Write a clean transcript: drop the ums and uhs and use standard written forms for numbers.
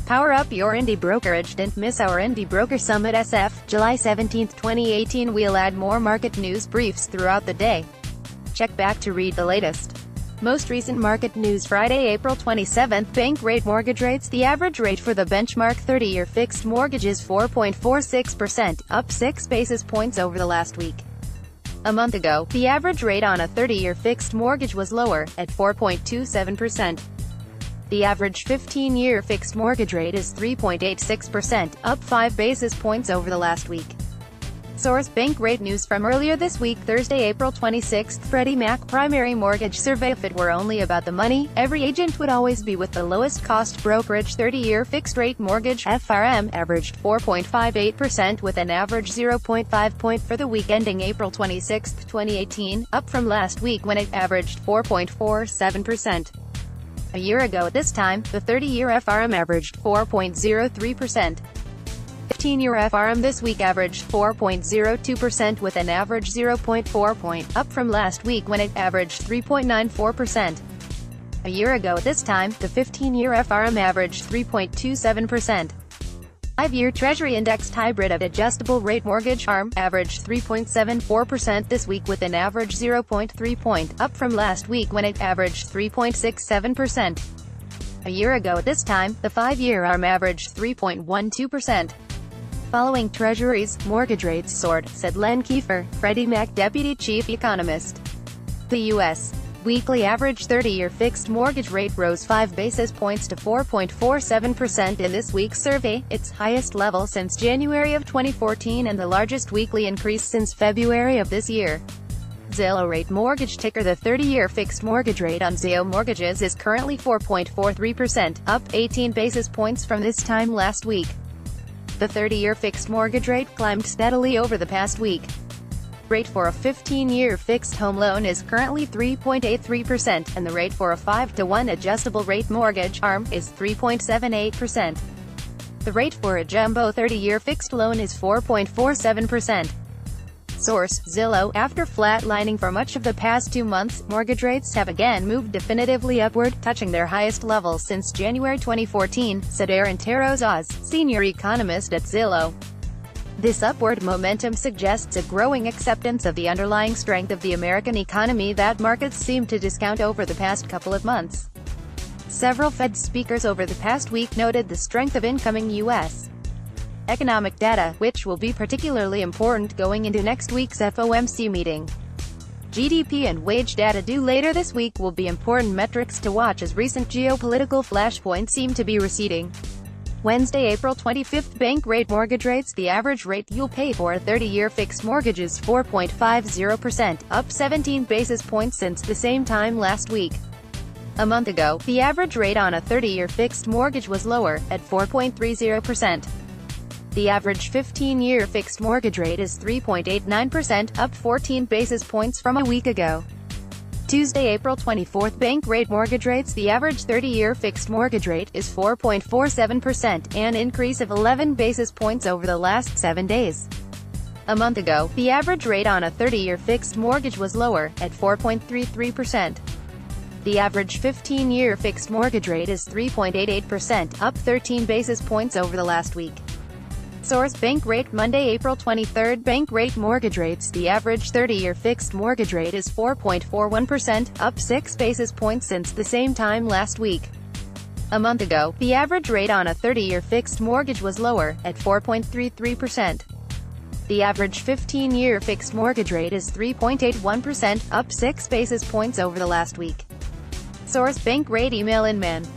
Power up your Indie brokerage. Don't miss our Indie Broker Summit SF, July 17, 2018. We'll add more market news briefs throughout the day. Check back to read the latest. Most recent market news. Friday, April 27. Bankrate mortgage rates. The average rate for the benchmark 30-year fixed mortgage is 4.46%, up 6 basis points over the last week. A month ago, the average rate on a 30-year fixed mortgage was lower, at 4.27%. The average 15-year fixed mortgage rate is 3.86%, up 5 basis points over the last week. Source: Bankrate news from earlier this week, Thursday, April 26. Freddie Mac primary mortgage survey. If it were only about the money, every agent would always be with the lowest cost brokerage. 30-year fixed-rate mortgage (FRM) averaged 4.58% with an average 0.5 point for the week ending April 26, 2018, up from last week when it averaged 4.47%. A year ago at this time, the 30-year FRM averaged 4.03%. 15-year FRM this week averaged 4.02% with an average 0.4 point, up from last week when it averaged 3.94%. A year ago at this time, the 15-year FRM averaged 3.27%. 5-year Treasury indexed hybrid of adjustable rate mortgage (ARM) averaged 3.74% this week with an average 0.3 point, up from last week when it averaged 3.67%. A year ago at this time, the 5-year ARM averaged 3.12%. Following Treasury's mortgage rates soared, said Len Kiefer, Freddie Mac deputy chief economist. The U.S. weekly average 30-year fixed mortgage rate rose 5 basis points to 4.47% in this week's survey, its highest level since January of 2014 and the largest weekly increase since February of this year. Zillow rate mortgage ticker. The 30-year fixed mortgage rate on Zillow mortgages is currently 4.43%, up 18 basis points from this time last week. The 30-year fixed mortgage rate climbed steadily over the past week. Rate for a 15-year fixed home loan is currently 3.83%, and the rate for a 5-to-1 adjustable rate mortgage (ARM) is 3.78%. The rate for a jumbo 30-year fixed loan is 4.47%. Source: Zillow. After flatlining for much of the past 2 months, mortgage rates have again moved definitively upward, touching their highest levels since January 2014, said Aaron Terroz, senior economist at Zillow. This upward momentum suggests a growing acceptance of the underlying strength of the American economy that markets seem to discount over the past couple of months. Several Fed speakers over the past week noted the strength of incoming U.S. economic data, which will be particularly important going into next week's FOMC meeting. GDP and wage data due later this week will be important metrics to watch as recent geopolitical flashpoints seem to be receding. Wednesday, April 25. Bankrate mortgage rates. The average rate you'll pay for a 30-year fixed mortgage is 4.50%, up 17 basis points since the same time last week. A month ago, the average rate on a 30-year fixed mortgage was lower, at 4.30%. The average 15-year fixed mortgage rate is 3.89%, up 14 basis points from a week ago. Tuesday, April 24. Bankrate mortgage rates. The average 30-year fixed mortgage rate is 4.47%, an increase of 11 basis points over the last 7 days. A month ago, the average rate on a 30-year fixed mortgage was lower, at 4.33%. The average 15-year fixed mortgage rate is 3.88%, up 13 basis points over the last week. Source: Bankrate. Monday, April 23. Bankrate mortgage rates. The average 30-year fixed mortgage rate is 4.41%, up 6 basis points since the same time last week. A month ago, the average rate on a 30-year fixed mortgage was lower, at 4.33%. The average 15-year fixed mortgage rate is 3.81%, up 6 basis points over the last week. Source: Bankrate. Email Inman.